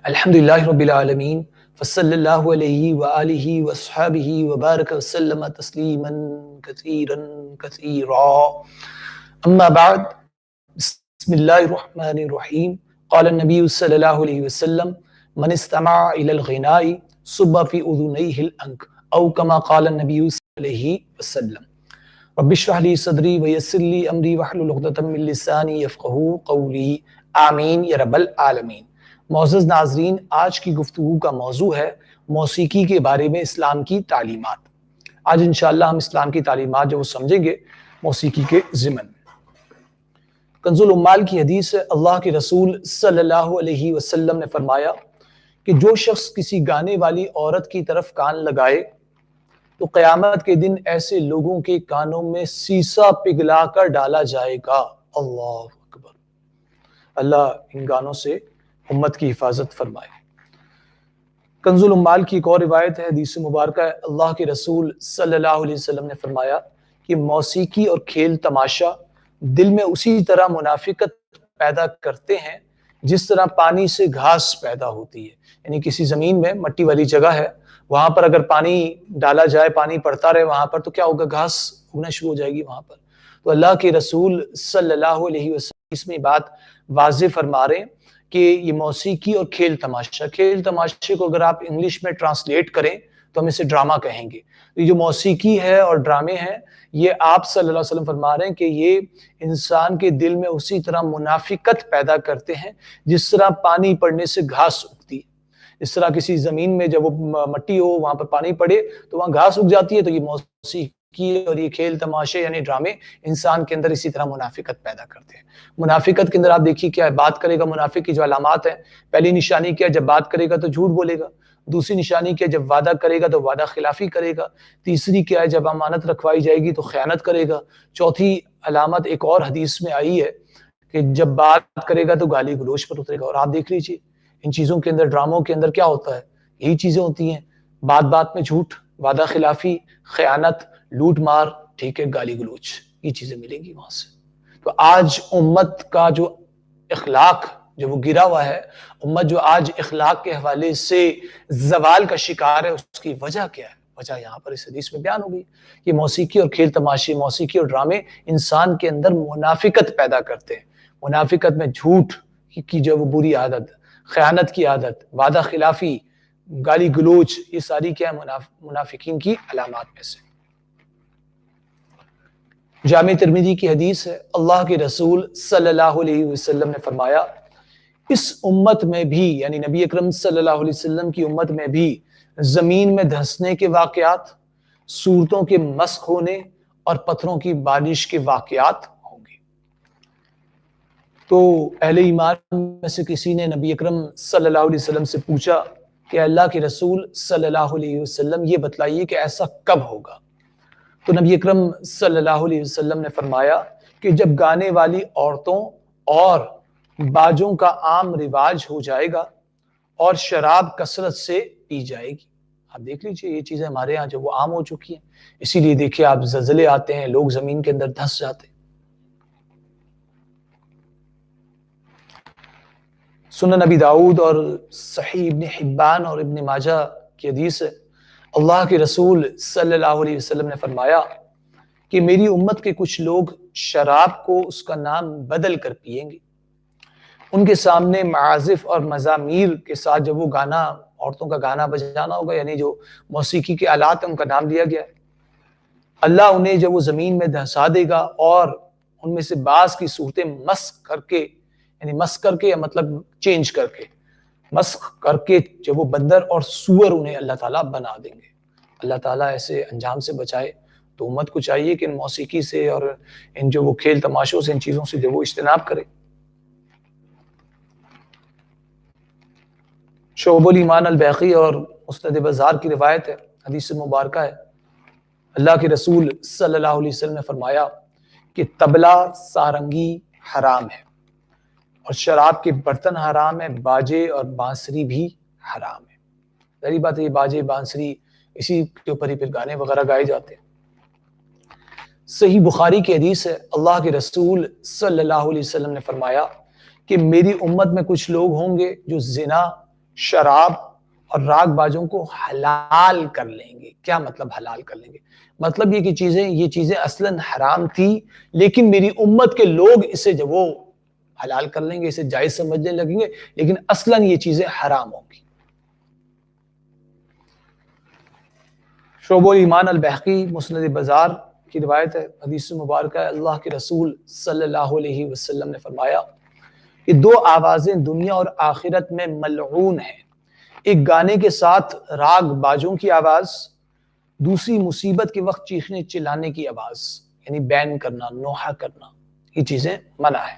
الحمدللہ رب العالمین فصلی اللہ علیہ وآلہ وصحابہ وبارک وسلم تسلیما کثیرا کثیرا اما بعد بسم اللہ الرحمن الرحیم قال النبی صلی اللہ علیہ وسلم من استمع الى الغناء صب فی اذنیہ الانک او کما قال النبی صلی اللہ علیہ وسلم رب اشرح لی صدری ویسر لی امری واحلل عقدۃ من لسانی یفقہوا قولی آمین یا رب العالمین۔ معزز ناظرین، آج کی گفتگو کا موضوع ہے موسیقی کے بارے میں اسلام کی تعلیمات۔ آج انشاءاللہ ہم اسلام کی تعلیمات جو وہ سمجھیں گے موسیقی کے ضمن میں۔ کنز العمال کی حدیث ہے، اللہ کے رسول صلی اللہ علیہ وسلم نے فرمایا کہ جو شخص کسی گانے والی عورت کی طرف کان لگائے تو قیامت کے دن ایسے لوگوں کے کانوں میں سیسا پگھلا کر ڈالا جائے گا۔ اللہ اکبر، اللہ ان گانوں سے امت کی حفاظت فرمائے۔ کنز العمال کی ایک اور روایت ہے، حدیث مبارکہ ہے، اللہ کے رسول صلی اللہ علیہ وسلم نے فرمایا کہ موسیقی اور کھیل تماشا دل میں اسی طرح منافقت پیدا کرتے ہیں جس طرح پانی سے گھاس پیدا ہوتی ہے۔ یعنی کسی زمین میں مٹی والی جگہ ہے، وہاں پر اگر پانی ڈالا جائے، پانی پڑتا رہے وہاں پر، تو کیا ہوگا؟ گھاس اگنا شروع ہو جائے گی وہاں پر۔ تو اللہ کے رسول صلی اللہ علیہ وسلم اس میں بات واضح فرما رہے ہیں کہ یہ موسیقی اور کھیل تماشے کو اگر آپ انگلش میں ٹرانسلیٹ کریں تو ہم اسے ڈرامہ کہیں گے۔ یہ جو موسیقی ہے اور ڈرامے ہیں، یہ آپ صلی اللہ علیہ وسلم فرما رہے ہیں کہ یہ انسان کے دل میں اسی طرح منافقت پیدا کرتے ہیں جس طرح پانی پڑنے سے گھاس اگتی ہے۔ اس طرح کسی زمین میں جب وہ مٹی ہو، وہاں پر پانی پڑے تو وہاں گھاس اگ جاتی ہے، تو یہ موسیقی اور یہ کھیل تماشے یعنی ڈرامے انسان کے اندر اسی طرح منافقت پیدا کرتے ہیں۔ منافقت کے اندر آپ دیکھیے کیا ہے، بات کرے گا، منافق کی جو علامات ہیں، پہلی نشانی کیا ہے؟ جب بات کرے گا تو جھوٹ بولے گا۔ دوسری نشانی کیا ہے؟ جب وعدہ کرے گا تو وعدہ خلافی کرے گا۔ تیسری کیا ہے؟ جب امانت رکھوائی جائے گی تو خیانت کرے گا۔ چوتھی علامت ایک اور حدیث میں آئی ہے کہ جب بات کرے گا تو گالی گلوچ پر اترے گا۔ اور آپ دیکھ لیجیے ان چیزوں کے اندر، ڈراموں کے اندر کیا ہوتا ہے؟ یہی چیزیں ہوتی ہیں، بات بات میں جھوٹ، وعدہ خلافی، خیانت، لوٹ مار، ٹھیک ہے، گالی گلوچ، یہ چیزیں ملیں گی وہاں سے۔ تو آج امت کا جو اخلاق جو وہ گرا ہوا ہے، امت جو آج اخلاق کے حوالے سے زوال کا شکار ہے، اس کی وجہ کیا ہے؟ وجہ یہاں پر اس حدیث میں بیان ہو گئی کہ موسیقی اور کھیل تماشے، موسیقی اور ڈرامے انسان کے اندر منافقت پیدا کرتے ہیں۔ منافقت میں جھوٹ کی جو وہ بری عادت، خیانت کی عادت، وعدہ خلافی، گالی گلوچ، یہ ساری کیا ہے؟ منافقین کی علامات میں سے۔ جامع ترمذی کی حدیث ہے، اللہ کے رسول صلی اللہ علیہ وسلم نے فرمایا اس امت میں بھی، یعنی نبی اکرم صلی اللہ علیہ وسلم کی امت میں بھی، زمین میں دھنسنے کے واقعات، صورتوں کے مسخ ہونے اور پتھروں کی بارش کے واقعات ہوں گے۔ تو اہل ایمان میں سے کسی نے نبی اکرم صلی اللہ علیہ وسلم سے پوچھا کہ اللہ کے رسول صلی اللہ علیہ وسلم یہ بتلائیے کہ ایسا کب ہوگا؟ تو نبی اکرم صلی اللہ علیہ وسلم نے فرمایا کہ جب گانے والی عورتوں اور باجوں کا عام رواج ہو جائے گا اور شراب کثرت سے پی جائے گی۔ آپ دیکھ لیجئے یہ چیزیں ہمارے ہاں جو وہ عام ہو چکی ہیں، اسی لیے دیکھیں آپ زلزلے آتے ہیں، لوگ زمین کے اندر دھس جاتے ہیں۔ سنن نبی داؤد اور صحیح ابن حبان اور ابن ماجہ کی حدیث ہے، اللہ کے رسول صلی اللہ علیہ وسلم نے فرمایا کہ میری امت کے کچھ لوگ شراب کو اس کا نام بدل کر پئیں گے۔ ان کے سامنے معازف اور مزامیر کے ساتھ جب وہ گانا، عورتوں کا گانا بجانا ہوگا، یعنی جو موسیقی کے آلات ہیں ان کا نام دیا گیا ہے، اللہ انہیں جب وہ زمین میں دھسا دے گا اور ان میں سے بعض کی صورتیں مسخ کر کے، یعنی مسخ کر کے یا مطلب چینج کر کے، مسخ کر کے جب وہ بندر اور سور انہیں اللہ تعالیٰ بنا دیں گے۔ اللہ تعالیٰ ایسے انجام سے بچائے۔ تو امت کو چاہیے کہ ان موسیقی سے اور ان جو وہ کھیل تماشوں سے، ان چیزوں سے جو وہ اجتناب کرے۔ شعب الایمان البیہقی اور مسند بزار کی روایت ہے، حدیث مبارکہ ہے، اللہ کے رسول صلی اللہ علیہ وسلم نے فرمایا کہ طبلہ سارنگی حرام ہے اور شراب کے برتن حرام ہے، باجے اور بانسری بھی حرام ہے۔ ظاہری بات ہے یہ باجے بانسری اسی کے اوپر ہی پھر گانے وغیرہ گائے جاتے ہیں۔ صحیح بخاری کی حدیث ہے، اللہ کے رسول صلی اللہ علیہ وسلم نے فرمایا کہ میری امت میں کچھ لوگ ہوں گے جو زنا، شراب اور راگ بازوں کو حلال کر لیں گے۔ کیا مطلب حلال کر لیں گے؟ مطلب یہ کہ یہ چیزیں اصلاً حرام تھی، لیکن میری امت کے لوگ اسے جب وہ حلال کر لیں گے، اسے جائز سمجھنے لگیں گے، لیکن اصلاً یہ چیزیں حرام ہوں گی۔ شعب الایمان البیہقی مسند بزار کی روایت ہے، حدیث مبارکہ ہے، اللہ کے رسول صلی اللہ علیہ وسلم نے فرمایا کہ دو آوازیں دنیا اور آخرت میں ملعون ہیں، ایک گانے کے ساتھ راگ باجوں کی آواز، دوسری مصیبت کے وقت چیخنے چلانے کی آواز، یعنی بین کرنا، نوحہ کرنا، یہ چیزیں منع ہے۔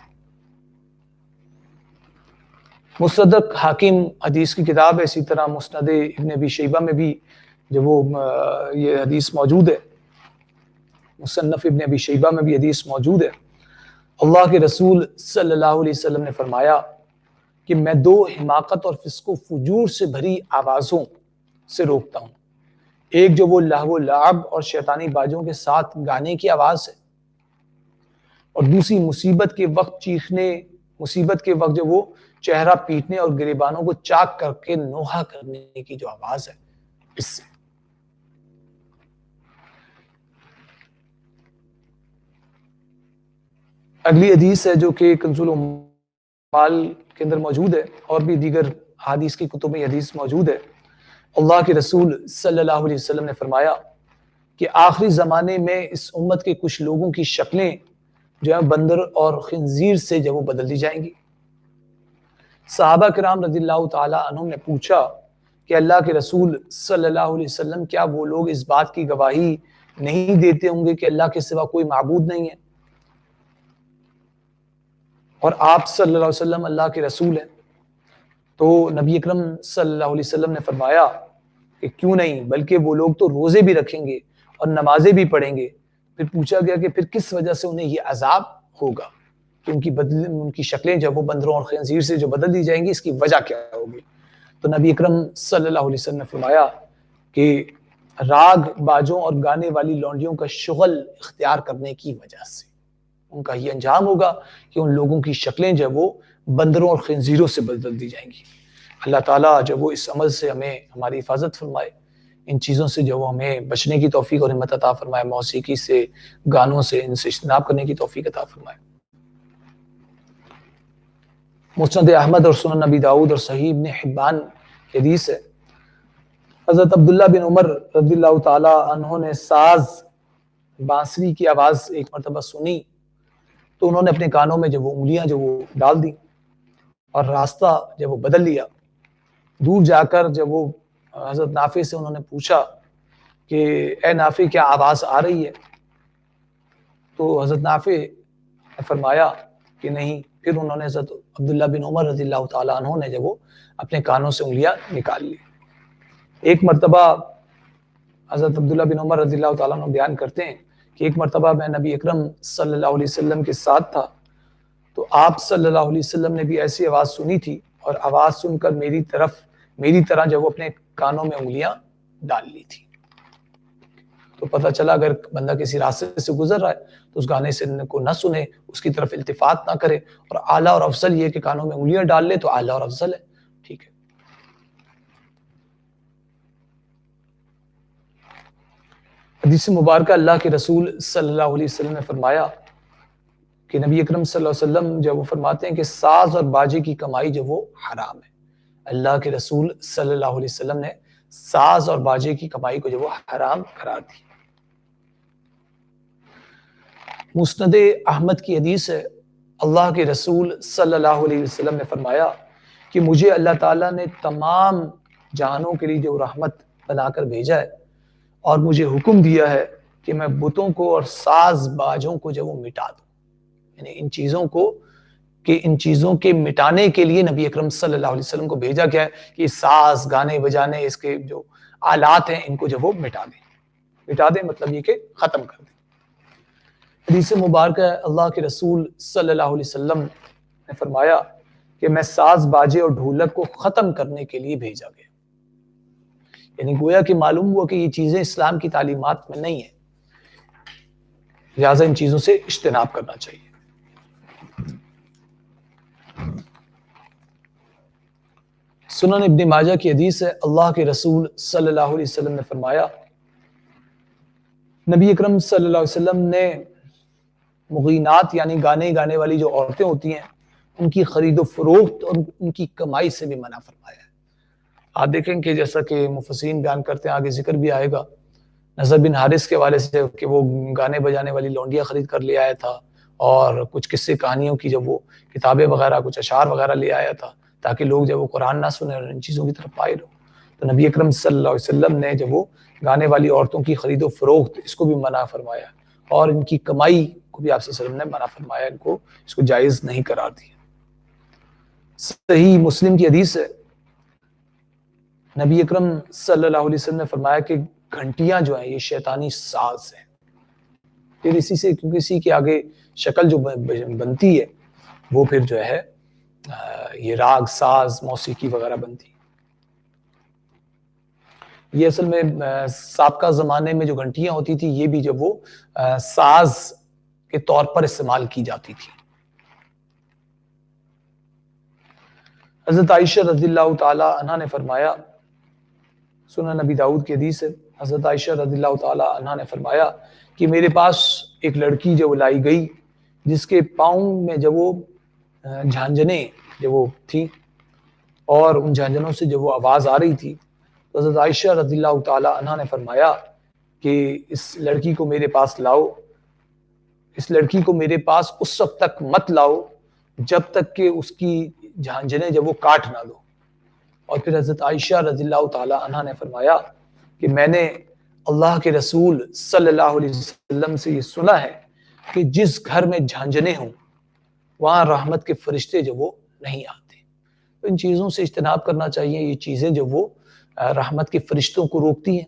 مصدق حاکم حدیث کی کتاب ہے، اسی طرح مسند ابن ابی شیبہ میں بھی جو وہ یہ حدیث موجود ہے، مصنف ابن ابی شیبہ میں بھی حدیث موجود ہے۔ اللہ کے رسول صلی اللہ علیہ وسلم نے فرمایا کہ میں دو حماقت اور فسق و فجور سے بھری آوازوں سے روکتا ہوں، ایک جو وہ لہو و لعب اور شیطانی باجوں کے ساتھ گانے کی آواز ہے، اور دوسری مصیبت کے وقت چیخنے، مصیبت کے وقت جو وہ چہرہ پیٹنے اور گریبانوں کو چاک کر کے نوحہ کرنے کی جو آواز ہے، اس سے۔ اگلی حدیث ہے جو کہ کنز الاموال کے اندر موجود ہے، اور بھی دیگر حدیث کی کتب میں حدیث موجود ہے۔ اللہ کے رسول صلی اللہ علیہ وسلم نے فرمایا کہ آخری زمانے میں اس امت کے کچھ لوگوں کی شکلیں جو ہیں بندر اور خنزیر سے جو وہ بدل دی جائیں گی۔ صحابہ کرام رضی اللہ تعالی عنہم نے پوچھا کہ اللہ کے رسول صلی اللہ علیہ وسلم کیا وہ لوگ اس بات کی گواہی نہیں دیتے ہوں گے کہ اللہ کے سوا کوئی معبود نہیں ہے، اور آپ صلی اللہ علیہ وسلم اللہ کے رسول ہیں؟ تو نبی اکرم صلی اللہ علیہ وسلم نے فرمایا کہ کیوں نہیں، بلکہ وہ لوگ تو روزے بھی رکھیں گے اور نمازیں بھی پڑھیں گے۔ پھر پوچھا گیا کہ پھر کس وجہ سے انہیں یہ عذاب ہوگا کہ ان کی شکلیں جب وہ بندروں اور خنزیر سے جو بدل دی جائیں گی، اس کی وجہ کیا ہوگی؟ تو نبی اکرم صلی اللہ علیہ وسلم نے فرمایا کہ راگ باجوں اور گانے والی لونڈیوں کا شغل اختیار کرنے کی وجہ سے ان کا یہ انجام ہوگا کہ ان لوگوں کی شکلیں جو وہ بندروں اور خنزیروں سے بدل دی جائیں گی۔ اللہ تعالیٰ جب وہ اس عمل سے ہمیں ہماری حفاظت فرمائے، ان چیزوں سے جو وہ ہمیں بچنے کی توفیق اور ہمت عطا فرمائے، موسیقی سے، گانوں سے، ان سے اجتناب کرنے کی توفیق عطا فرمائے۔ مسند احمد اور سنن نبی داؤد اور صحیح ابن حبان کی حدیث ہے، حضرت عبداللہ بن عمر رضی اللہ تعالی عنہ نے ساز بانسری کی آواز ایک مرتبہ سنی تو انہوں نے اپنے کانوں میں جب وہ انگلیاں جو وہ ڈال دی اور راستہ جب وہ بدل لیا۔ دور جا کر جب وہ حضرت نافع سے انہوں نے پوچھا کہ اے نافع کیا آواز آ رہی ہے؟ تو حضرت نافع نے فرمایا کہ نہیں۔ پھر انہوں نے حضرت عبداللہ بن عمر رضی اللہ تعالیٰ عنہ نے جب وہ اپنے کانوں سے انگلیاں نکال لی۔ ایک مرتبہ حضرت عبداللہ بن عمر رضی اللہ تعالیٰ عنہ بیان کرتے ہیں کہ ایک مرتبہ میں نبی اکرم صلی اللہ علیہ وسلم کے ساتھ تھا تو آپ صلی اللہ علیہ وسلم نے بھی ایسی آواز سنی تھی، اور آواز سن کر میری طرح جب وہ اپنے کانوں میں انگلیاں ڈال لی تھی۔ تو پتہ چلا اگر بندہ کسی راستے سے گزر رہا ہے تو اس گانے سے کو نہ سنے، اس کی طرف التفات نہ کرے، اور اعلیٰ اور افضل یہ کہ کانوں میں انگلیاں ڈال لے تو اعلیٰ اور افضل ہے، ٹھیک ہے۔ حدیث مبارکہ اللہ کے رسول صلی اللہ علیہ وسلم نے فرمایا کہ نبی اکرم صلی اللہ علیہ وسلم جب وہ فرماتے ہیں کہ ساز اور باجے کی کمائی جو وہ حرام ہے۔ اللہ کے رسول صلی اللہ علیہ وسلم نے ساز اور باجے کی کمائی کو جو وہ حرام قرار دی۔ مسند احمد کی حدیث ہے، اللہ کے رسول صلی اللہ علیہ وسلم نے فرمایا کہ مجھے اللہ تعالیٰ نے تمام جہانوں کے لیے جو رحمت بنا کر بھیجا ہے، اور مجھے حکم دیا ہے کہ میں بتوں کو اور ساز باجوں کو جو وہ مٹا دوں، یعنی ان چیزوں کے مٹانے کے لیے نبی اکرم صلی اللہ علیہ وسلم کو بھیجا گیا ہے کہ ساز، گانے بجانے، اس کے جو آلات ہیں ان کو جو وہ مٹا دیں مطلب یہ کہ ختم کر دیں۔ حدیث مبارکہ اللہ کے رسول صلی اللہ علیہ وسلم نے فرمایا کہ میں ساز باجے اور ڈھولک کو ختم کرنے کے لیے بھیجا گیا، یعنی گویا کہ معلوم ہوا کہ یہ چیزیں اسلام کی تعلیمات میں نہیں ہیں، لہٰذا ان چیزوں سے اجتناب کرنا چاہیے۔ سنن ابن ماجہ کی حدیث ہے، اللہ کے رسول صلی اللہ علیہ وسلم نے فرمایا، نبی اکرم صلی اللہ علیہ وسلم نے مغینات یعنی گانے گانے والی جو عورتیں ہوتی ہیں ان کی خرید و فروخت اور ان کی کمائی سے بھی منع فرمایا ہے۔ آپ دیکھیں کہ جیسا کہ مفسرین بیان کرتے ہیں، آگے ذکر بھی آئے گا، نضر بن حارث کے حوالے سے کہ وہ گانے بجانے والی لونڈیاں خرید کر لے آیا تھا، اور کچھ قصے کہانیوں کی جب وہ کتابیں وغیرہ کچھ اشعار وغیرہ لے آیا تھا تاکہ لوگ جب وہ قرآن نہ سنیں اور ان چیزوں کی طرف مائل ہوں، تو نبی اکرم صلی اللہ علیہ وسلم نے جب وہ گانے والی عورتوں کی خرید و فروخت اس کو بھی منع فرمایا، اور ان کی کمائی کو بھی آپ صلی اللہ علیہ وسلم نے منع فرمایا، اس کو جائز نہیں قرار دیا۔ صحیح مسلم کی حدیث ہے، نبی اکرم صلی اللہ علیہ وسلم نے فرمایا کہ گھنٹیاں جو ہیں یہ شیطانی ساز ہیں، پھر اسی سے کیونکہ اسی کے آگے شکل جو بنتی ہے وہ پھر جو ہے یہ راگ ساز موسیقی وغیرہ بنتی ہے۔ یہ اصل میں سابقہ زمانے میں جو گھنٹیاں ہوتی تھی یہ بھی جب وہ ساز کے طور پر استعمال کی جاتی تھی۔ حضرت عائشہ رضی اللہ تعالی عنہ نے فرمایا، سنن نبی داؤد کی حدیث ہے، حضرت عائشہ رضی اللہ تعالی عنہ نے فرمایا کہ میرے پاس ایک لڑکی جب لائی گئی جس کے پاؤں میں جب وہ جھانجنیں جب وہ تھی اور ان جھانجنوں سے جب وہ آواز آ رہی تھی، تو حضرت عائشہ رضی اللہ تعالی عنہ نے فرمایا کہ اس لڑکی کو میرے پاس لاؤ، اس لڑکی کو میرے پاس اس وقت تک مت لاؤ جب تک کہ اس کی جھانجنیں جب وہ کاٹ نہ دو۔ اور پھر حضرت عائشہ رضی اللہ تعالی عنہ نے فرمایا کہ میں نے اللہ کے رسول صلی اللہ علیہ وسلم سے یہ سنا ہے کہ جس گھر میں جھانجنیں ہوں وہاں رحمت کے فرشتے جو وہ نہیں آتے۔ تو ان چیزوں سے اجتناب کرنا چاہیے، یہ چیزیں جو وہ رحمت کے فرشتوں کو روکتی ہیں،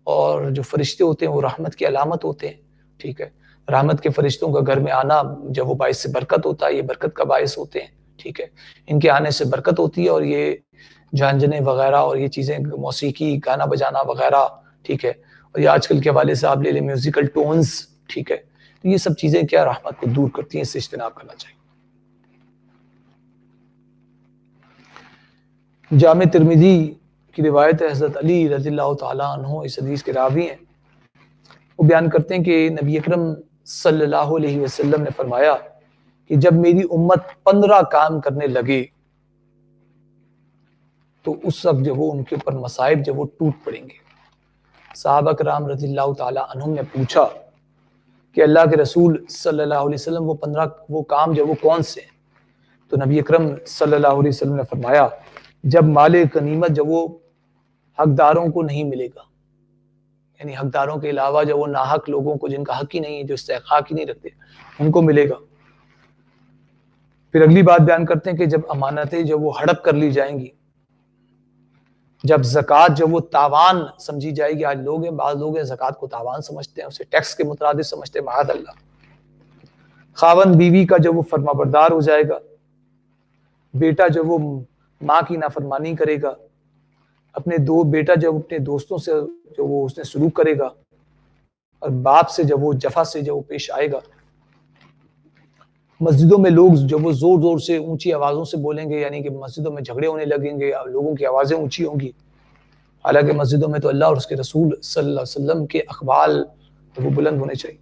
اور جو فرشتے ہوتے ہیں وہ رحمت کی علامت ہوتے ہیں، ٹھیک ہے۔ رحمت کے فرشتوں کا گھر میں آنا جب وہ باعث سے برکت ہوتا ہے، یہ برکت کا باعث ہوتے ہیں، ٹھیک ہے۔ ان کے آنے سے برکت ہوتی ہے، اور یہ جھانجنے وغیرہ اور یہ چیزیں موسیقی گانا بجانا وغیرہ، ٹھیک ہے، اور یہ آج کل کے حوالے سے آپ لے لیں میوزیکل ٹونز، ٹھیک ہے، تو یہ سب چیزیں کیا رحمت کو دور کرتی ہیں، اس سے اجتناب کرنا چاہیے۔ جامع ترمذی کی روایت ہے، حضرت علی رضی اللہ تعالیٰ عنہ اس حدیث کے راوی ہیں، وہ بیان کرتے ہیں کہ نبی اکرم صلی اللہ علیہ وسلم نے فرمایا کہ جب میری امت 15 کام کرنے لگے تو اس وقت جب وہ ان کے اوپر مصائب جب وہ ٹوٹ پڑیں گے۔ صحابہ کرام رضی اللہ تعالیٰ عنہم نے پوچھا کہ اللہ کے رسول صلی اللہ علیہ وسلم وہ 15 وہ کام جو وہ کون سے ہیں؟ تو نبی اکرم صلی اللہ علیہ وسلم نے فرمایا جب مال غنیمت جب وہ حقداروں کو نہیں ملے گا، یعنی حقداروں کے علاوہ جب وہ ناحق لوگوں کو جن کا حق ہی نہیں ہے، جو استحقاق ہی نہیں رکھتے، ان کو ملے گا۔ پھر اگلی بات بیان کرتے ہیں کہ جب امانتیں جب وہ ہڑپ کر لی جائیں گی، جب زکوٰۃ جب وہ تاوان سمجھی جائے گی، آج لوگ ہیں بعض لوگ ہیں زکوٰۃ کو تاوان سمجھتے ہیں، اسے ٹیکس کے مترادف سمجھتے ہیں، معاذ اللہ۔ خاوند بیوی کا جب وہ فرما بردار ہو جائے گا، بیٹا جب وہ ماں کی نافرمانی کرے گا، بیٹا جب اپنے دوستوں سے جو وہ اس نے سلوک کرے گا، اور باپ سے جب وہ جفا سے جب وہ پیش آئے گا، مسجدوں میں لوگ جب وہ زور زور سے اونچی آوازوں سے بولیں گے، یعنی کہ مسجدوں میں جھگڑے ہونے لگیں گے، لوگوں کی آوازیں اونچی ہوں گی، حالانکہ مسجدوں میں تو اللہ اور اس کے رسول صلی اللہ علیہ وسلم کے اقوال وہ بلند ہونے چاہیے۔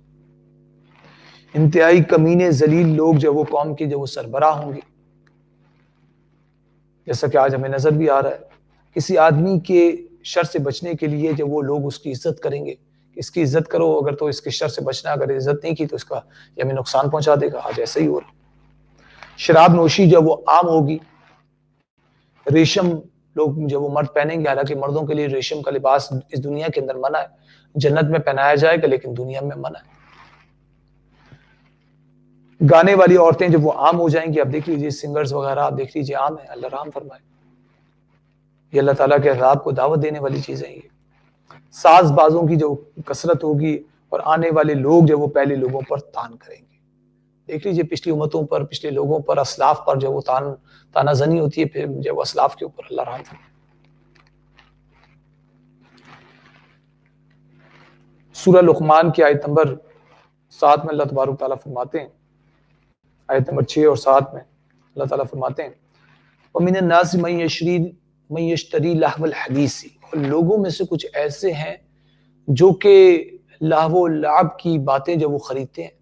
انتہائی کمینے ذلیل لوگ جب وہ قوم کے جب وہ سربراہ ہوں گے، جیسا کہ آج ہمیں نظر بھی آ رہا ہے، کسی آدمی کے شر سے بچنے کے لیے جب وہ لوگ اس کی عزت کریں گے، اس کی عزت کرو اگر تو اس کے شر سے بچنا، اگر عزت نہیں کی تو اس کا یہ ہمیں نقصان پہنچا دے گا، آج ایسا ہی ہو رہا۔ شراب نوشی جب وہ عام ہوگی، ریشم لوگ جب وہ مرد پہنیں گے، حالانکہ مردوں کے لیے ریشم کا لباس اس دنیا کے اندر منع ہے، جنت میں پہنایا جائے گا لیکن دنیا میں منع ہے۔ گانے والی عورتیں جب وہ عام ہو جائیں گی، آپ دیکھ لیجیے سنگرز وغیرہ آپ دیکھ لیجیے عام ہیں، اللہ رحم فرمائے، یہ اللہ تعالیٰ کے عذاب کو دعوت دینے والی چیزیں ہیں۔ یہ ساز بازوں کی جو کثرت ہوگی، اور آنے والے لوگ جب وہ پہلے لوگوں پر تان کریں گے، دیکھ لیجیے پچھلی امتوں پر، پچھلے لوگوں پر، اسلاف پر جب وہ تانا زنی ہوتی ہے، پھر جب وہ اسلاف کے اوپر اللہ رحم فرمائے۔ سورہ لقمان کی آیت نمبر 7 میں اللہ تبارک تعالیٰ فرماتے ہیں، آیت نمبر 6 اور 7 میں اللہ تعالیٰ فرماتے ہیں وَمِنَ النَّاسِ مَن يَشْرِي من یشتری لہو الحدیث، اور لوگوں میں سے کچھ ایسے ہیں جو کہ لہو و لعب کی باتیں جو وہ خریدتے ہیں۔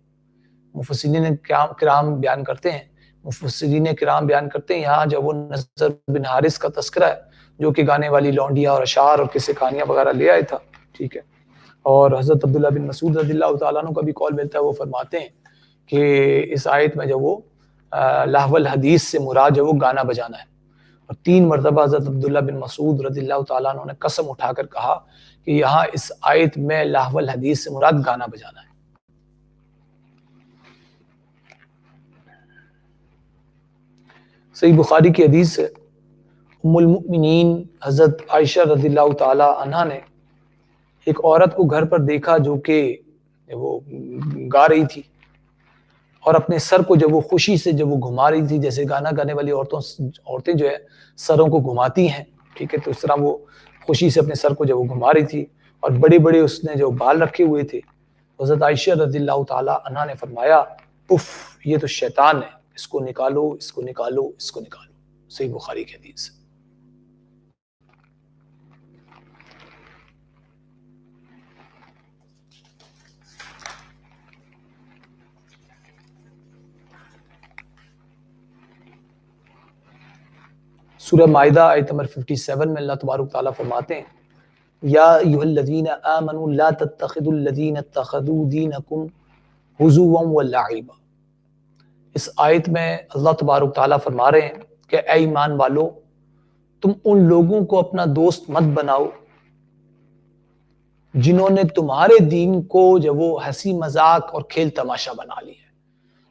مفسرین کرام بیان کرتے ہیں یہاں جو وہ نضر بن حارث کا تذکرہ ہے جو کہ گانے والی لونڈیاں اور اشعار اور قصے کہانیاں وغیرہ لے آیا تھا، ٹھیک ہے۔ اور حضرت عبداللہ بن مسعود رضی اللہ تعالیٰ عنہ کا بھی قول ملتا ہے، وہ فرماتے ہیں کہ اس آیت میں جو وہ لہو الحدیث سے مراد جو وہ گانا بجانا ہے، اور 3 مرتبہ حضرت عبداللہ بن مسعود رضی اللہ تعالیٰ عنہ نے قسم اٹھا کر کہا کہ یہاں اس آیت میں لہو الحدیث سے مراد گانا بجانا ہے۔ صحیح بخاری کی حدیث ہے، ام المؤمنین حضرت عائشہ رضی اللہ تعالی عنہا نے ایک عورت کو گھر پر دیکھا جو کہ وہ گا رہی تھی، اور اپنے سر کو جب وہ خوشی سے جب وہ گھما رہی تھی، جیسے گانا گانے والی عورتیں جو ہے سروں کو گھماتی ہیں، ٹھیک ہے، تو اس طرح وہ خوشی سے اپنے سر کو جب وہ گھما رہی تھی، اور بڑے بڑے اس نے جو بال رکھے ہوئے تھے، حضرت عائشہ رضی اللہ تعالی عنہا نے فرمایا اف، یہ تو شیطان ہے، اس کو نکالو، اس کو نکالو، اس کو نکالو۔ صحیح بخاری کی حدیث۔ سورہ مائدہ آیت نمبر 57 میں اللہ تبارک تعالیٰ فرماتے ہیں یا ایھا الذین آمنوا لا تتخذوا الذین اتخذوا دینکم ہزوا ولعبا۔ اس آیت میں اللہ تبارک تعالیٰ فرما رہے ہیں کہ اے ایمان والو، تم ان لوگوں کو اپنا دوست مت بناؤ جنہوں نے تمہارے دین کو جب وہ ہنسی مذاق اور کھیل تماشا بنا لیا ہے،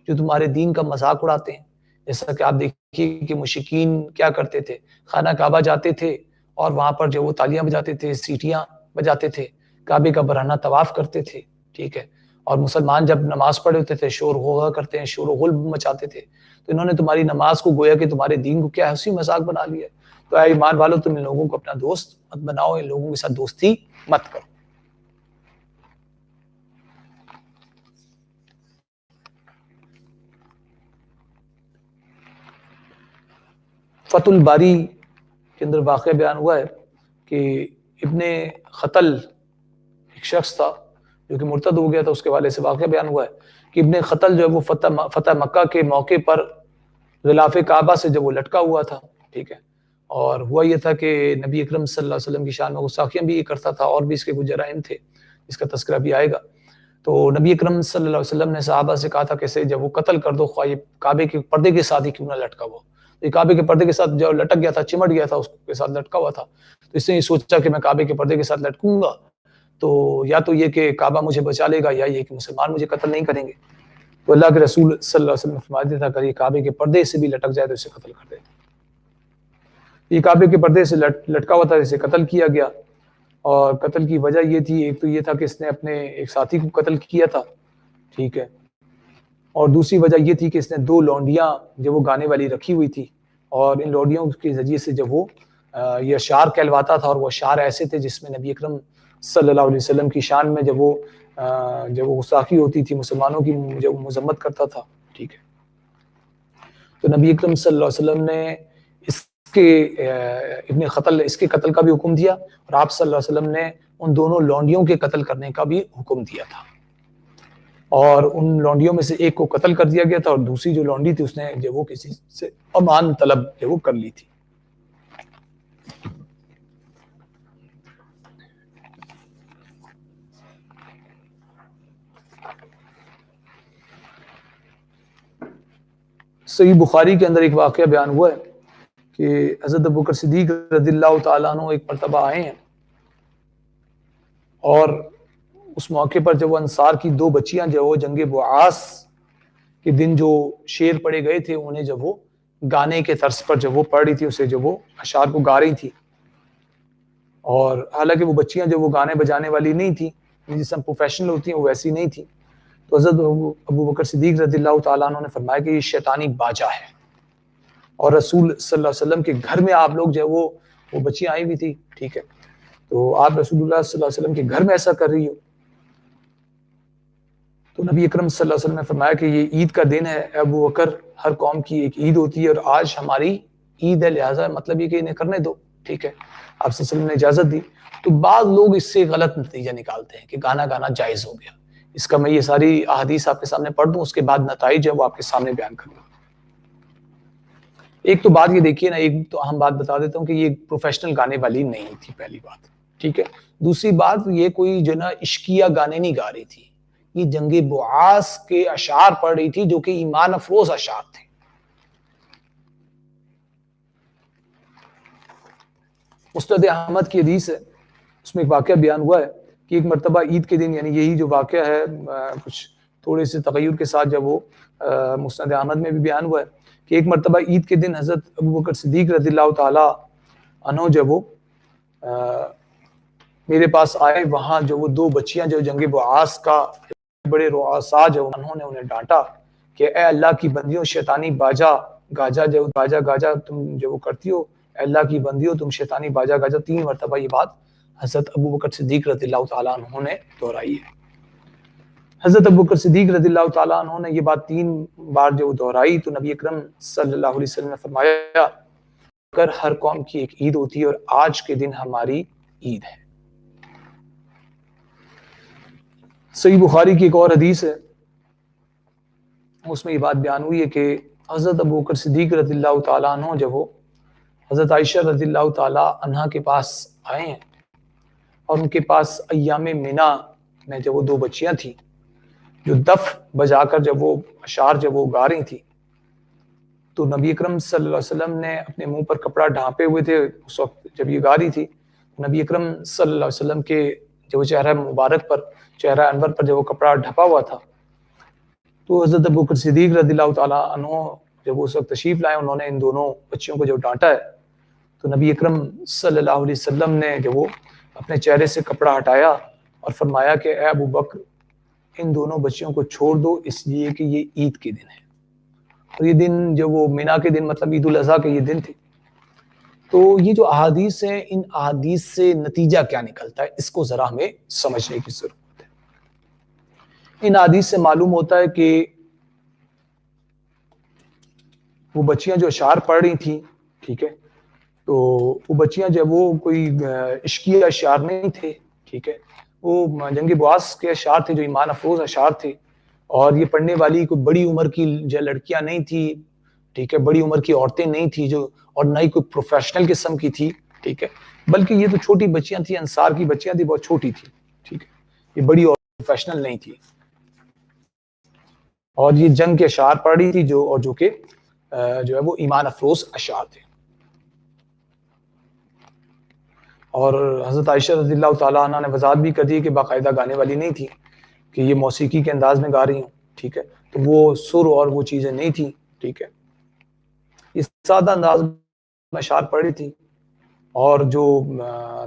جو تمہارے دین کا مذاق اڑاتے ہیں۔ جیسا کہ آپ دیکھیے کہ مشرکین کیا کرتے تھے، خانہ کعبہ جاتے تھے اور وہاں پر جو وہ تالیاں بجاتے تھے، سیٹیاں بجاتے تھے، کعبے کا برہنہ طواف کرتے تھے، ٹھیک ہے، اور مسلمان جب نماز پڑھے ہوتے تھے شور غوغا کرتے ہیں، شور و غل مچاتے تھے، تو انہوں نے تمہاری نماز کو گویا کہ تمہارے دین کو کیا ہنسی مذاق بنا لیا ہے۔ تو اے ایمان والو، تم ان لوگوں کو اپنا دوست مت بناؤ، ان لوگوں کے ساتھ دوستی مت کرو۔ فتح الباری کے اندر واقعہ بیان ہوا ہے کہ ابن خطل ایک شخص تھا جو کہ مرتد ہو گیا تھا، اس کے والے سے واقعہ بیان ہوا ہے کہ ابن خطل جو ہے وہ فتح مکہ کے موقع پر غلاف کعبہ سے جب وہ لٹکا ہوا تھا، ٹھیک ہے، اور ہوا یہ تھا کہ نبی اکرم صلی اللہ علیہ وسلم کی شان میں گستاخیاں بھی یہ کرتا تھا، اور بھی اس کے کچھ جرائم تھے جس کا تذکرہ بھی آئے گا۔ تو نبی اکرم صلی اللہ علیہ وسلم نے صحابہ سے کہا تھا کہ اسے جب وہ قتل کر دو، خواہ یہ کعبے کے پردے کے ساتھ ہی کیوں نہ لٹکا ہوا، یہ کعبے کے پردے کے ساتھ جو لٹک گیا تھا، چمٹ گیا تھا، اس کے ساتھ لٹکا ہوا تھا، تو اس نے یہ سوچا کہ میں کعبے کے پردے کے ساتھ لٹکوں گا تو یا تو یہ کہ کعبہ مجھے بچا لے گا، یا یہ کہ مسلمان مجھے قتل نہیں کریں گے۔ تو اللہ کے رسول صلی اللہ علیہ وسلم فرماتے تھا کہ یہ کعبے کے پردے سے بھی لٹک جائے تو اسے قتل کر دے۔ یہ کعبے کے پردے سے لٹکا ہوا تھا، اسے قتل کیا گیا، اور قتل کی وجہ یہ تھی، ایک تو یہ تھا کہ اس نے اپنے ایک ساتھی کو قتل کیا تھا، ٹھیک ہے، اور دوسری وجہ یہ تھی کہ اس نے 2 لونڈیاں جو وہ گانے والی رکھی ہوئی تھی، اور ان لونڈیوں کے ذریعے سے جب وہ یہ اشعار کہلواتا تھا، اور وہ اشعار ایسے تھے جس میں نبی اکرم صلی اللہ علیہ وسلم کی شان میں جب وہ گستاخی ہوتی تھی، مسلمانوں کی جب وہ مذمت کرتا تھا، ٹھیک ہے، تو نبی اکرم صلی اللہ علیہ وسلم نے اس کے ابن خطل اس کے قتل کا بھی حکم دیا، اور آپ صلی اللہ علیہ وسلم نے ان دونوں لونڈیوں کے قتل کرنے کا بھی حکم دیا تھا، اور ان لونڈیوں میں سے ایک کو قتل کر دیا گیا تھا، اور دوسری جو لونڈی تھی اس نے جو وہ کسی سے امان طلب جو وہ کر لی تھی۔ صحیح بخاری کے اندر ایک واقعہ بیان ہوا ہے کہ حضرت ابوبکر صدیق رضی اللہ تعالیٰ عنہ ایک مرتبہ آئے ہیں، اور اس موقع پر جب وہ انصار کی 2 بچیاں جو وہ جنگ بعاث کے دن جو شعر پڑے گئے تھے، انہیں جب وہ گانے کے طرز پر جب وہ پڑھ رہی تھی، اسے جب وہ اشعار کو گا رہی تھی، اور حالانکہ وہ بچیاں جو وہ گانے بجانے والی نہیں تھیں، جس طرح پروفیشنل ہوتی ہیں وہ ویسی نہیں تھی، تو حضرت ابوبکر صدیق رضی اللہ تعالیٰ عنہ نے فرمایا کہ یہ شیطانی باجا ہے، اور رسول صلی اللہ علیہ وسلم کے گھر میں آپ لوگ جو وہ بچیاں آئی ہوئی تھی، ٹھیک ہے، تو آپ رسول اللہ صلی اللہ علیہ وسلم کے گھر میں ایسا کر رہی ہو۔ تو نبی اکرم صلی اللہ علیہ وسلم نے فرمایا کہ یہ عید کا دن ہے ابو بکر، ہر قوم کی ایک عید ہوتی ہے، اور آج ہماری عید ہے، لہٰذا مطلب یہ کہ انہیں کرنے دو، ٹھیک ہے، آپ صلی اللہ علیہ وسلم نے اجازت دی. تو بعض لوگ اس سے غلط نتیجہ نکالتے ہیں کہ گانا گانا جائز ہو گیا. اس کا میں یہ ساری احادیث آپ کے سامنے پڑھ دوں، اس کے بعد نتائج ہے وہ آپ کے سامنے بیان کروں. ایک تو بات یہ دیکھیے نا، ایک تو اہم بات بتا دیتا ہوں کہ یہ پروفیشنل گانے والی نہیں تھی، پہلی بات. ٹھیک ہے، دوسری بات یہ کوئی جو نا عشقیہ گانے نہیں گا رہی تھی، یہ جنگ بعاث کے اشعار پڑھ رہی تھی جو کہ ایمان افروز اشعار تھے. مسند احمد کی حدیث ہے، اس میں ایک واقعہ بیان ہوا ہے کہ ایک مرتبہ عید کے دن، یعنی یہی جو واقعہ ہے کچھ تھوڑے سے تغیر کے ساتھ جب وہ مسند احمد میں بھی بیان ہوا ہے کہ ایک مرتبہ عید کے دن حضرت ابوبکر صدیق رضی اللہ تعالی عنہ جب وہ میرے پاس آئے، وہاں جو وہ دو بچیاں جو جنگ بعاث کا بڑے رؤساء جو انہوں نے انہیں ڈانٹا کہ اے اللہ کی بندیوں، شیطانی باجا گاجا تم جو وہ کرتی ہو، اے اللہ کی بندیوں تم شیطانی باجا گاجا. 3 مرتبہ یہ بات حضرت ابوبکر صدیق رضی اللہ تعالیٰ عنہ نے دہرائی ہے. حضرت ابوبکر صدیق رضی اللہ تعالیٰ عنہ نے یہ بات 3 بار جو دہرائی تو نبی اکرم صلی اللہ علیہ وسلم نے فرمایا اگر ہر قوم کی ایک عید ہوتی ہے اور آج کے دن ہماری عید ہے. صحیح بخاری کی ایک اور حدیث ہے، اس میں یہ بات بیان ہوئی ہے کہ حضرت ابوبکر صدیق رضی اللہ تعالیٰ عنہ جب وہ حضرت عائشہ رضی اللہ تعالیٰ عنہ کے پاس آئے ہیں اور ان کے پاس ایام منا میں جب وہ 2 بچیاں تھیں جو دف بجا کر جب وہ اشعار جب وہ گا رہی تھی، تو نبی اکرم صلی اللہ علیہ وسلم نے اپنے منہ پر کپڑا ڈھانپے ہوئے تھے اس وقت جب یہ گا رہی تھی. نبی اکرم صلی اللہ علیہ وسلم کے جو چہرہ مبارک پر، چہرہ انور پر جب وہ کپڑا ڈھپا ہوا تھا، تو حضرت ابوبکر صدیق رضی اللہ تعالیٰ عنہ جب اس وقت تشریف لائے، انہوں نے ان دونوں بچیوں کو جو ڈانٹا ہے، تو نبی اکرم صلی اللہ علیہ وسلم نے جب وہ اپنے چہرے سے کپڑا ہٹایا اور فرمایا کہ اے ابوبکر ان دونوں بچیوں کو چھوڑ دو، اس لیے کہ یہ عید کے دن ہے. اور یہ دن جو وہ مینا کے دن مطلب عید الاضحیٰ کے یہ دن تھے. تو یہ جو احادیث ہیں، ان احادیث سے نتیجہ کیا نکلتا ہے اس کو ذرا ہمیں سمجھنے کی ضرورت ہے. ان احادیث سے معلوم ہوتا ہے کہ وہ بچیاں جو اشعار پڑھ رہی تھیں، ٹھیک ہے، تو وہ بچیاں جب وہ کوئی عشقیہ اشعار نہیں تھے، ٹھیک ہے، وہ جنگ بعاث کے اشعار تھے جو ایمان افروز اشعار تھے. اور یہ پڑھنے والی کوئی بڑی عمر کی جو لڑکیاں نہیں تھی، ٹھیک ہے، بڑی عمر کی عورتیں نہیں تھی جو، اور نہ ہی کوئی پروفیشنل قسم کی تھی، ٹھیک ہے، بلکہ یہ تو چھوٹی بچیاں تھیں، انصار کی بچیاں تھیں، بہت چھوٹی تھی، ٹھیک ہے، یہ بڑی اور پروفیشنل نہیں تھی. اور یہ جنگ کے اشعار پڑھ رہی تھی جو کہ جو ہے وہ ایمان افروز اشعار تھے. اور حضرت عائشہ رضی اللہ تعالیٰ عنہ نے وضاحت بھی کر دی کہ باقاعدہ گانے والی نہیں تھی، کہ یہ موسیقی کے انداز میں گا رہی ہوں، ٹھیک ہے، تو وہ سر اور وہ چیزیں نہیں تھیں، ٹھیک ہے، یہ سادہ انداز میں اشعار پڑھ رہی تھی. اور جو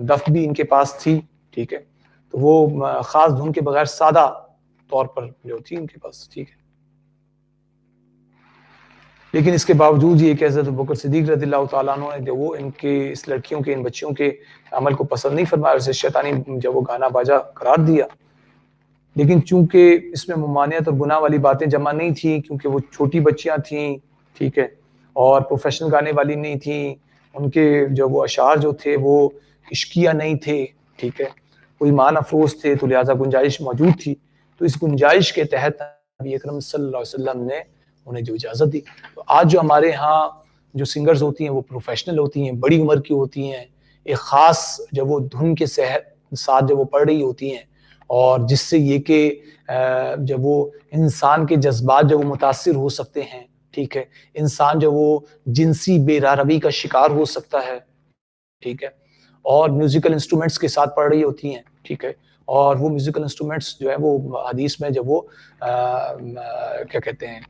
دف بھی ان کے پاس تھی، ٹھیک ہے، تو وہ خاص دھن کے بغیر سادہ طور پر جو تھی ان کے پاس، ٹھیک ہے. لیکن اس کے باوجود یہ کہ حضرت ابوبکر صدیق رضی اللہ تعالیٰ عنہ نے وہ ان کے اس لڑکیوں کے، ان بچیوں کے عمل کو پسند نہیں فرمایا، اسے شیطانی جب وہ گانا باجا قرار دیا. لیکن چونکہ اس میں ممانعت اور گناہ والی باتیں جمع نہیں تھیں، کیونکہ وہ چھوٹی بچیاں تھیں، ٹھیک ہے، اور پروفیشنل گانے والی نہیں تھیں، ان کے جو وہ اشعار جو تھے وہ عشقیہ نہیں تھے، ٹھیک ہے، وہ ایمان افروز تھے، تو لہٰذا گنجائش موجود تھی. تو اس گنجائش کے تحت نبی اکرم صلی اللہ علیہ وسلم نے انہیں جو اجازت دی. تو آج جو ہمارے ہاں جو سنگرز ہوتی ہیں وہ پروفیشنل ہوتی ہیں، بڑی عمر کی ہوتی ہیں، ایک خاص جب وہ دھن کے ساتھ جب وہ پڑھ رہی ہوتی ہیں، اور جس سے یہ کہ جب وہ انسان کے جذبات جب وہ متاثر ہو سکتے ہیں، ٹھیک ہے، انسان جب وہ جنسی بے راروی کا شکار ہو سکتا ہے، ٹھیک ہے، اور میوزیکل انسٹرومنٹس کے ساتھ پڑھ رہی ہوتی ہیں، ٹھیک ہے، اور وہ میوزیکل انسٹرومنٹس جو ہے وہ حدیث میں جب وہ کیا کہتے ہیں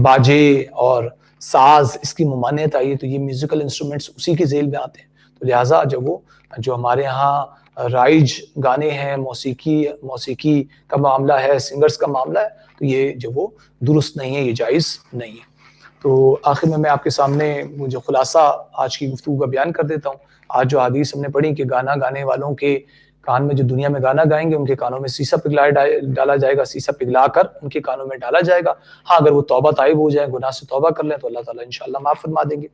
باجے اور ساز اس کی ممانعت آئی ہے، تو یہ میوزیکل انسٹرومنٹس اسی کے ذیل میں آتے ہیں. تو لہٰذا جب وہ جو ہمارے ہاں رائج گانے ہیں، موسیقی کا معاملہ ہے، سنگرز کا معاملہ ہے، تو یہ جو وہ درست نہیں ہے، یہ جائز نہیں ہے. تو آخر میں آپ کے سامنے جو خلاصہ آج کی گفتگو کا بیان کر دیتا ہوں. آج جو حدیث ہم نے پڑھی کہ گانا گانے والوں کے کان میں جو دنیا میں گانا گائیں گے ان کے کانوں میں سیسا ڈالا جائے گا، سیسا پگھلا کر ان کے کانوں میں ڈالا جائے گا. ہاں اگر وہ توبہ طائب ہو جائیں، گناہ سے توبہ کر لیں تو اللہ تعالیٰ انشاءاللہ معاف فرما دیں گے.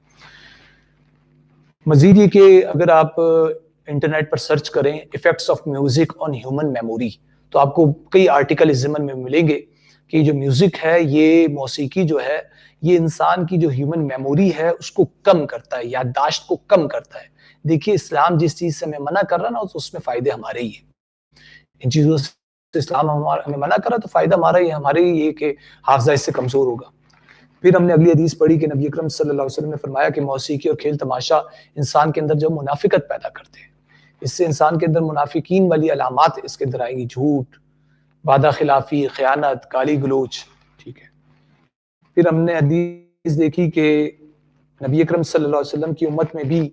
مزید یہ کہ اگر آپ انٹرنیٹ پر سرچ کریں effects of music on human memory تو آپ کو کئی آرٹیکل اس ضمن میں ملیں گے کہ جو میوزک ہے، یہ موسیقی جو ہے، یہ انسان کی جو ہیومن میموری ہے اس کو کم کرتا ہے، یادداشت کو کم کرتا ہے۔ دیکھیے اسلام جس چیز سے ہمیں منع کر رہا نا تو اس میں فائدے ہمارے ہی ہیں، ان چیزوں سے اسلام ہمیں منع کر رہا تو فائدہ ہمارا ہی ہے، ہمارے ہی یہ کہ حافظہ اس سے کمزور ہوگا۔ پھر ہم نے اگلی حدیث پڑھی کہ نبی اکرم صلی اللہ علیہ وسلم نے فرمایا کہ موسیقی اور کھیل تماشا انسان کے اندر جو منافقت پیدا کرتے ہیں، اس سے انسان کے اندر منافقین والی علامات اس کے اندر آئیں گی، جھوٹ، وعدہ خلافی، خیانت، گالی گلوچ، ٹھیک ہے۔ پھر ہم نے حدیث دیکھی کہ نبی اکرم صلی اللہ علیہ وسلم کی امت میں بھی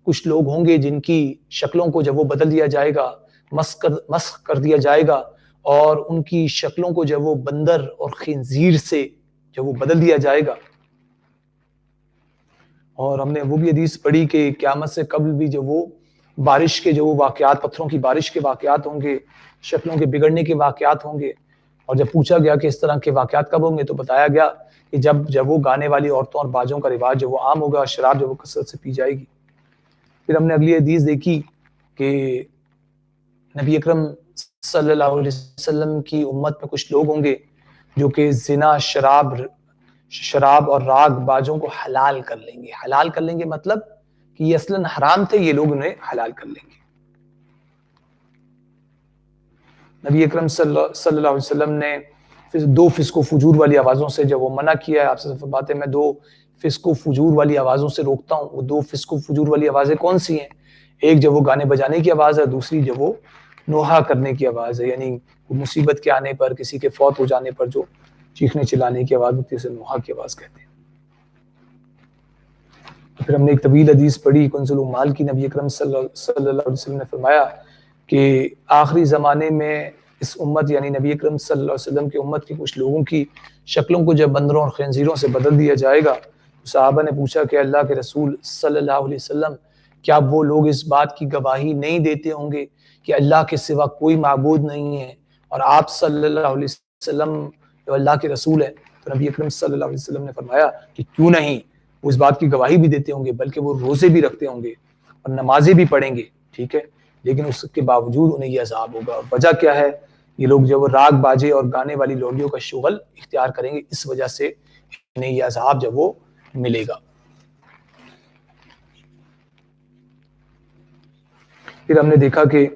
کچھ لوگ ہوں گے جن کی شکلوں کو جب وہ بدل دیا جائے گا، مسخ کر دیا جائے گا، اور ان کی شکلوں کو جب وہ بندر اور خنزیر سے جب وہ بدل دیا جائے گا۔ اور ہم نے وہ بھی حدیث پڑھی کہ قیامت سے قبل بھی جب وہ بارش کے جو واقعات، پتھروں کی بارش کے واقعات ہوں گے، شکلوں کے بگڑنے کے واقعات ہوں گے، اور جب پوچھا گیا کہ اس طرح کے واقعات کب ہوں گے تو بتایا گیا کہ جب وہ گانے والی عورتوں اور باجوں کا رواج جو وہ عام ہوگا، شراب جو وہ کثرت سے پی جائے گی۔ پھر ہم نے اگلی حدیث دیکھی کہ نبی اکرم صلی اللہ علیہ وسلم کی امت میں کچھ لوگ ہوں گے جو کہ زنا، شراب اور راگ باجوں کو حلال کر لیں گے۔ حلال کر لیں گے مطلب کہ یہ اصلاً حرام تھے، یہ لوگ انہیں حلال کر لیں گے۔ نبی اکرم صلی اللہ علیہ وسلم نے دو فسق و فجور والی آوازوں سے جب وہ منع کیا ہے، آپ سے فرماتے ہیں میں دو فسق و فجور والی آوازوں سے روکتا ہوں۔ وہ دو فسق و فجور والی آوازیں کون سی ہیں؟ ایک جب وہ گانے بجانے کی آواز ہے، دوسری جب وہ نوحہ کرنے کی آواز ہے، یعنی مصیبت کے آنے پر، کسی کے فوت ہو جانے پر جو چیخنے چلانے کی آواز ہوتی ہے اسے نوحہ کی آواز کہتے ہیں۔ پھر ہم نے ایک طویل حدیث پڑھی کنز الامال کی، نبی اکرم صلی اللہ علیہ وسلم نے فرمایا کہ آخری زمانے میں اس امت یعنی نبی اکرم صلی اللہ علیہ وسلم کی امت کے کچھ لوگوں کی شکلوں کو جب بندروں اور خنزیروں سے بدل دیا جائے گا، تو صحابہ نے پوچھا کہ اللہ کے رسول صلی اللہ علیہ وسلم کیا وہ لوگ اس بات کی گواہی نہیں دیتے ہوں گے کہ اللہ کے سوا کوئی معبود نہیں ہے اور آپ صلی اللہ علیہ وسلم جو اللہ کے رسول ہیں؟ تو نبی اکرم صلی اللہ علیہ وسلم نے فرمایا کہ کیوں نہیں، وہ اس بات کی گواہی بھی دیتے ہوں گے، بلکہ وہ روزے بھی رکھتے ہوں گے اور نمازیں بھی پڑھیں گے، ٹھیک ہے، لیکن اس کے باوجود انہیں یہ عذاب ہوگا۔ وجہ کیا ہے؟ یہ لوگ جب راگ باجے اور گانے والی لوڈیوں کا شغل اختیار کریں گے، اس وجہ سے انہیں یہ عذاب جب وہ ملے گا۔ پھر ہم نے دیکھا کہ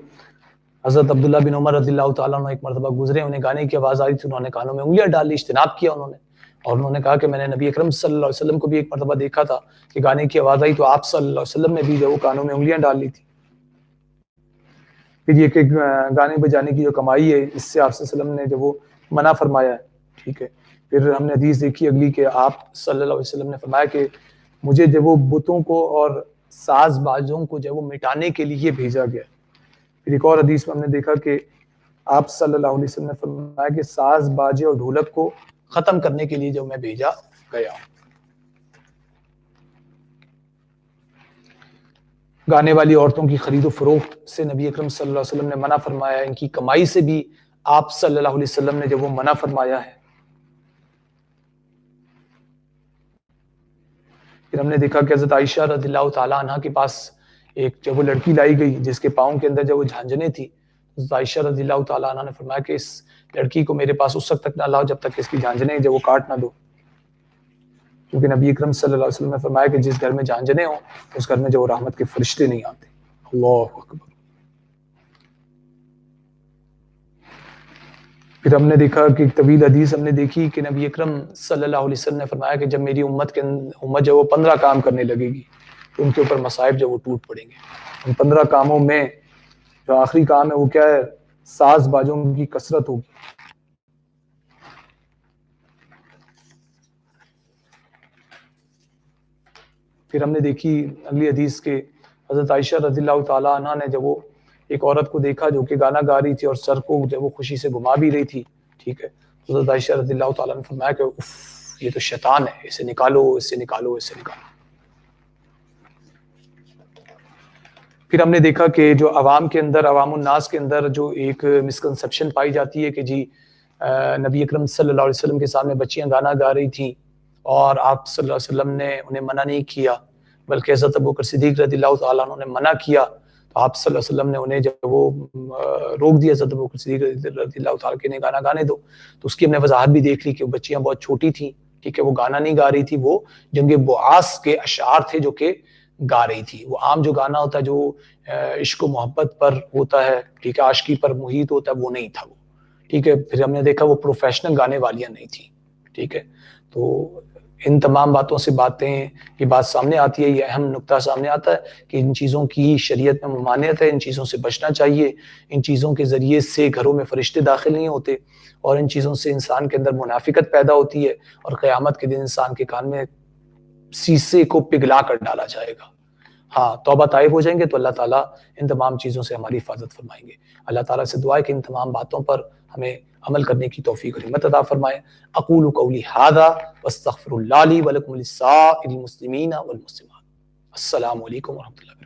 حضرت عبداللہ بن عمر رضی اللہ تعالیٰ عنہ ایک مرتبہ گزرے، انہیں گانے کی آواز آئی تھی، انہوں نے کانوں میں انگلیاں ڈال لی، اجتناب کیا انہوں نے، اور انہوں نے کہا کہ میں نے نبی اکرم صلی اللہ علیہ وسلم کو بھی ایک مرتبہ دیکھا تھا کہ گانے کی آواز آئی تو آپ صلی اللہ علیہ وسلم نے بھی جو کانوں میں انگلیاں ڈال لی تھی۔ پھر یہ کہ گانے بجانے کی جو کمائی ہے اس سے آپ صلی اللہ علیہ وسلم نے جو وہ منع فرمایا ہے، ٹھیک ہے۔ پھر ہم نے حدیث دیکھی اگلی کہ آپ صلی اللہ علیہ وسلم نے فرمایا کہ مجھے جب وہ بتوں کو اور ساز بازوں کو جب وہ مٹانے کے لیے بھیجا گیا۔ پھر ایک اور حدیث میں ہم نے دیکھا کہ آپ صلی اللہ علیہ وسلم نے فرمایا کہ ساز باجے اور ڈھولک کو ختم کرنے کے لیے جو میں بھیجا گیا ہوں۔ گانے والی عورتوں کی خرید و فروخت سے نبی اکرم صلی اللہ علیہ وسلم نے منع فرمایا ہے، ان کی کمائی سے بھی آپ صلی اللہ علیہ وسلم نے جب وہ منع فرمایا ہے۔ پھر ہم نے دیکھا کہ حضرت عائشہ رضی اللہ تعالیٰ عنہ کے پاس ایک جب وہ لڑکی لائی گئی جس کے پاؤں کے اندر جب وہ جھانجنے تھی، حضرت عائشہ رضی اللہ تعالیٰ عنہ نے فرمایا کہ اس لڑکی کو میرے پاس اس وقت تک نہ لاؤ جب تک اس کی جھانجنے جب وہ کاٹ نہ دو، کیونکہ نبی اکرم صلی اللہ علیہ وسلم نے فرمایا کہ جس گھر میں جھانجنے ہوں اس گھر میں جو رحمت کے فرشتے نہیں آتے۔ اللہ اکبر۔ پھر ہم نے دیکھا کہ ایک طویل حدیث ہم نے دیکھی کہ نبی اکرم صلی اللہ علیہ وسلم نے فرمایا کہ جب میری امت جب وہ 15 کام کرنے لگے گی تو ان کے اوپر مصائب جب وہ ٹوٹ پڑیں گے۔ ان 15 کاموں میں جو آخری کام ہے وہ کیا ہے؟ ساز بازوں کی کثرت ہوگی۔ پھر ہم نے دیکھی اگلی حدیث کے حضرت عائشہ رضی اللہ تعالیٰ عنہ نے جب وہ ایک عورت کو دیکھا جو کہ گانا گا رہی تھی اور سر کو جب وہ خوشی سے گھما بھی رہی تھی، ٹھیک ہے، حضرت عائشہ رضی اللہ تعالیٰ نے فرمایا کہ اف یہ تو شیطان ہے، اسے نکالو، اسے نکالو، اسے نکالو۔ پھر ہم نے دیکھا کہ جو عوام کے اندر، عوام الناس کے اندر جو ایک مسکنسیپشن پائی جاتی ہے کہ جی نبی اکرم صلی اللہ علیہ وسلم کے سامنے بچیاں گانا گا رہی تھیں اور آپ صلی اللہ علیہ وسلم نے انہیں منع نہیں کیا، بلکہ حضرت ابوبکر صدیق رضی اللہ تعالیٰ عنہ نے منع کیا تو آپ صلی اللہ علیہ وسلم نے انہیں جب وہ روک دیا حضرت ابوبکر صدیق رضی اللہ تعالیٰ کے گانا گانے دو، تو اس کی ہم نے وضاحت بھی دیکھ لی کہ وہ بچیاں بہت چھوٹی تھیں، ٹھیک ہے، وہ گانا نہیں گا رہی تھی، وہ جنگ بعاث کے اشعار تھے جو کہ گا رہی تھی۔ وہ عام جو گانا ہوتا ہے جو عشق و محبت پر ہوتا ہے، ٹھیک ہے، عاشقی پر محیط ہوتا ہے، وہ نہیں تھا وہ، ٹھیک ہے۔ پھر ہم نے دیکھا وہ پروفیشنل گانے والیاں نہیں تھیں، ٹھیک ہے۔ تو ان تمام باتوں سے یہ بات سامنے آتی ہے، یہ اہم نقطہ سامنے آتا ہے کہ ان چیزوں کی شریعت میں ممانعت ہے، ان چیزوں سے بچنا چاہیے۔ ان چیزوں کے ذریعے سے گھروں میں فرشتے داخل نہیں ہوتے، اور ان چیزوں سے انسان کے اندر منافقت پیدا ہوتی ہے، اور قیامت کے دن انسان کے کان میں سیسے کو پگھلا کر ڈالا جائے گا۔ ہاں، توبہ طائب ہو جائیں گے تو اللہ تعالیٰ ان تمام چیزوں سے ہماری حفاظت فرمائیں گے۔ اللہ تعالیٰ سے دعا ہے کہ ان تمام باتوں پر ہمیں عمل کرنے کی توفیق اور ہمت عطا فرمائے۔ اقول قولی ھذا واستغفر اللہ لی ولکم ولسائر المسلمین والمسلمات۔ السلام علیکم ورحمۃ اللہ۔